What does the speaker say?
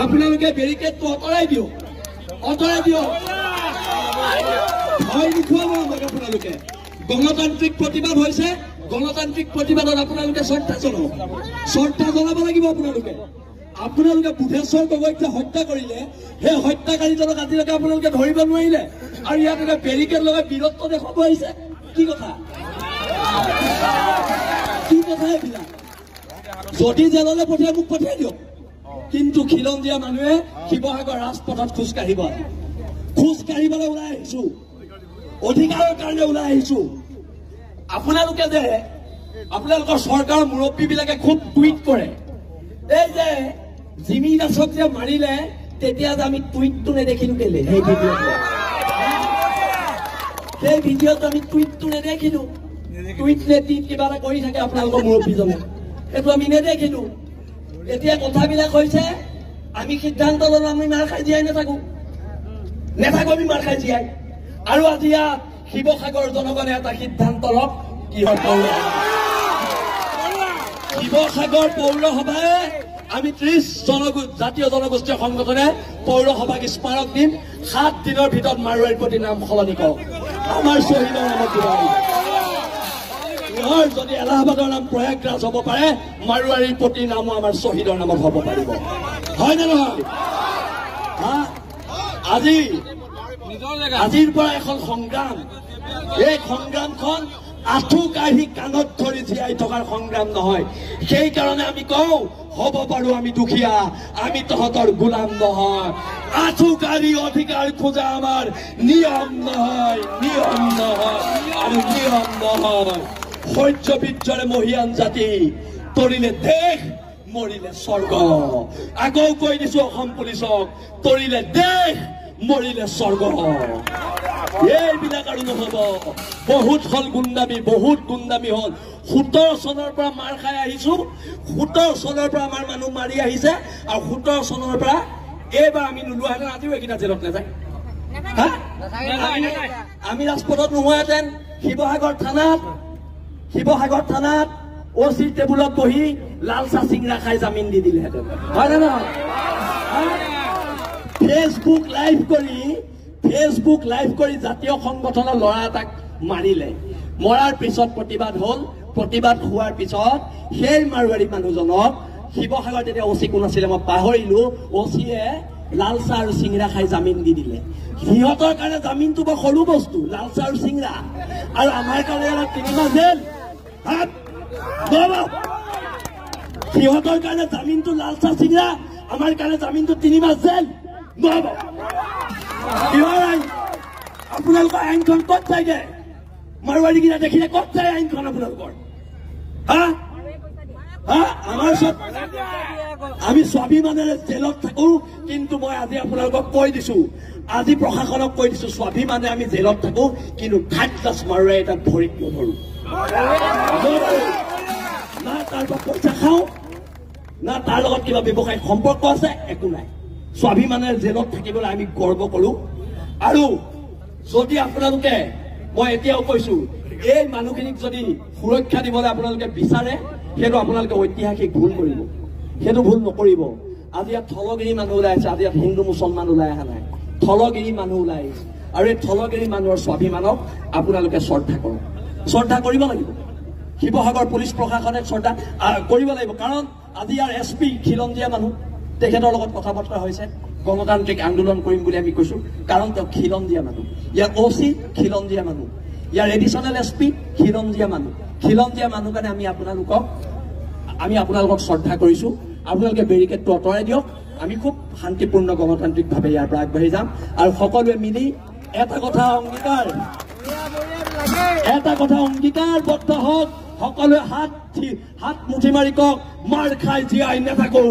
আপোনালোকে বেৰিকেডটো অঁতৰাই দিয়ক, অঁতৰাই দিয়ক। ভয় দেখুৱাব আমাক আপোনালোকে। গণতান্ত্ৰিক প্ৰতিবাদ হৈছে, গণতান্ত্ৰিক প্ৰতিবাদত আপোনালোকে শ্ৰদ্ধা জনাওক, শ্ৰদ্ধা জনাব লাগিব। আপোনালোকে বুধেশ্বৰ গগৈক যে হত্যা কৰিলে, সেই হত্যাকাৰীজনক আজিলৈকে আপোনালোকে ধৰিব নোৱাৰিলে, আৰু ইয়াত এটা বেৰিকেড লগাই বীৰত্ব দেখুৱাব আহিছে। কি কথা, কি কথা এইবিলাক? যদি জেললৈ পঠিয়াই মোক পঠিয়াই দিয়ক, কিন্তু খিলঞ্জীয়া মানুহে শিৱসাগৰ ৰাজপথত খোজকাঢ়িবলৈ ওলাই আহিছো, অধিকাৰৰ কাৰণে ওলাই আহিছো। আপোনালোকে যে আপোনালোকৰ চৰকাৰৰ মুৰব্বীবিলাকে খুব টুইট কৰে, এই যে জিমি দাসক যে মাৰিলে তেতিয়া যে আমি টুইটটো নেদেখিলো কেলে? সেই ভিডিঅ'ত আমি টুইটটো নেদেখিলো, টুইট নেতি কিবা এটা কৰি থাকে আপোনালোকৰ মুৰব্বীজনে, সেইটো আমি নেদেখিলো। এতিয়া কথাবিলাক হৈছে আমি সিদ্ধান্ত ললো, আমি মাৰ খাই জীয়াই নাথাকো, আমি মাৰ খাই জীয়াই। আৰু আজি ইয়াত শিৱসাগৰ জনগণে এটা সিদ্ধান্ত লওক, কি হয় শিৱসাগৰ পৌৰসভাই আমি 30 জাতীয় জনগোষ্ঠীয় সংগঠনে পৌৰসভাক স্মাৰক দিম, 7 দিনৰ ভিতৰত মাৰোৱাৰীৰ প্ৰতি নাম সলনি কৰক, আমাৰ শ্বহীদৰ নামত দিব। যদি এলাহাবাদৰ নাম প্ৰয়াগৰাজ হ'ব পাৰে, মাৰোৱাৰীৰ প্ৰতি নামো আমাৰ শ্বহীদৰ নামত হ'ব পাৰিব, হয় নে নহয়? আজিৰ পৰা এখন সংগ্ৰাম, এই সংগ্ৰামখন আঁঠু কাঢ়ি কাণত ধৰি জীয়াই থকাৰ সংগ্ৰাম নহয়। সেইকাৰণে আমি কওঁ, হ'ব পাৰো আমি দুখীয়া, আমি তহঁতৰ গোলাম নহয়। আঁঠু কাঢ়ি অধিকাৰ খোজা আমাৰ নিয়ম নহয়, নিয়ম নহয়, আৰু নিয়ম নহয়। শৌৰ্য বীৰ্যৰে মহিয়ান জাতি, তৰিলে দেশ, মৰিলে স্বৰ্গ। আকৌ কৈ দিছো অসম পুলিচক, তৰিলে দেশ, মৰিলে স্বৰ্গ। এইবিলাক আৰু নহব। বহুত হল গুণ্ডামি, বহুত গুণ্ডামি হল। 17 চনৰ পৰা মাৰ খাই আহিছো, 17 চনৰ পৰা আমাৰ মানুহ মাৰি আহিছে, আৰু 17 চনৰ পৰা এইবাৰ আমি নোলোৱাহেঁতেন আজিও এইকেইটা জেলত নাযায়। আমি ৰাজপথত নোহোৱাহেঁতেন শিৱসাগৰ থানাত OC টেবুলত বহি লাল চাহ চিংৰা খাই জামিন দি দিলেহেঁতেন, হয় নে নহয়? ফেচবুক লাইভ কৰি জাতীয় সংগঠনৰ ল'ৰা এটাক মাৰিলে, মৰাৰ পিছত প্ৰতিবাদ হল, প্ৰতিবাদ হোৱাৰ পিছত সেই মাৰোৱাৰী মানুহজনক শিৱসাগৰ তেতিয়া OC কোন আছিলে মই পাহৰিলো, OCয়ে লাল চাহ আৰু চিংৰা খাই জামিন দি দিলে। সিহঁতৰ কাৰণে জামিনটো বৰ সৰু বস্তু, লাল চাহ আৰু চিংৰা, আৰু আমাৰ কাৰণে 3 মাহ জেল। সিহঁতৰ কাৰণে জামিনটো লাল চাহ চিংৰা, আমাৰ কাৰণে জামিনটো 3 মাহ জেল নহব। আপোনালোকৰ আইনখন ক'ত যায়গে? মাৰোৱাৰী কেইটা দেখিলে ক'ত যায় আইনখন আপোনালোকৰ? আমাৰ চব আমি স্বাভিমানেৰে জেলত থাকো, কিন্তু মই আজি আপোনালোকক কৈ দিছো, আজি প্ৰশাসনক কৈ দিছো, স্বাভিমানে আমি জেলত থাকো, কিন্তু থাৰ্ড ক্লাছ মাৰোৱাৰী এটা ভৰিত নধৰো। না তাৰ পৰা পইচা খাওঁ, না তাৰ লগত কিবা ব্যৱসায়িক সম্পৰ্ক আছে, একো নাই। স্বাভিমানেৰে জেলত থাকিবলৈ আমি গৰ্ব কৰো। আৰু যদি আপোনালোকে, মই এতিয়াও কৈছো, এই মানুহখিনিক যদি সুৰক্ষা দিবলৈ আপোনালোকে বিচাৰে, সেইটো আপোনালোকে ঐতিহাসিক ভুল কৰিব, সেইটো ভুল নকৰিব। আজি ইয়াত থলগিৰি মানুহ ওলাই আছে, আজি ইয়াত হিন্দু মুছলমান ওলাই অহা নাই, থলগিৰি মানুহ ওলাই আহিছে। আৰু এই থলগিৰি মানুহৰ স্বাভিমানক আপোনালোকে শ্ৰদ্ধা কৰক, শ্ৰদ্ধা কৰিব লাগিব। শিৱসাগৰ পুলিচ প্ৰশাসনে শ্ৰদ্ধা কৰিব লাগিব, কাৰণ আজি ইয়াৰ SP খিলঞ্জীয়া মানুহ, তেখেতৰ লগত কথা বতৰা হৈছে, গণতান্ত্ৰিক আন্দোলন কৰিম বুলি আমি কৈছো, কাৰণ তেওঁ খিলঞ্জীয়া মানুহ। ইয়াৰ OC খিলঞ্জীয়া মানুহ, ইয়াৰ এডিশ্যনেল SP খিলঞ্জীয়া মানুহ। খিলঞ্জীয়া মানুহ কাৰণে আমি আপোনালোকক শ্ৰদ্ধা কৰিছো। আপোনালোকে বেৰিকেডটো অঁতৰাই দিয়ক, আমি খুব শান্তিপূৰ্ণ গণতান্ত্ৰিকভাৱে ইয়াৰ পৰা আগবাঢ়ি যাম। আৰু সকলোৱে মিলি এটা কথা অংগীকাৰবদ্ধ হওক, সকলোৱে হাত মুঠি মাৰি কওক, মাৰ খাই জীয়াই নাথাকো।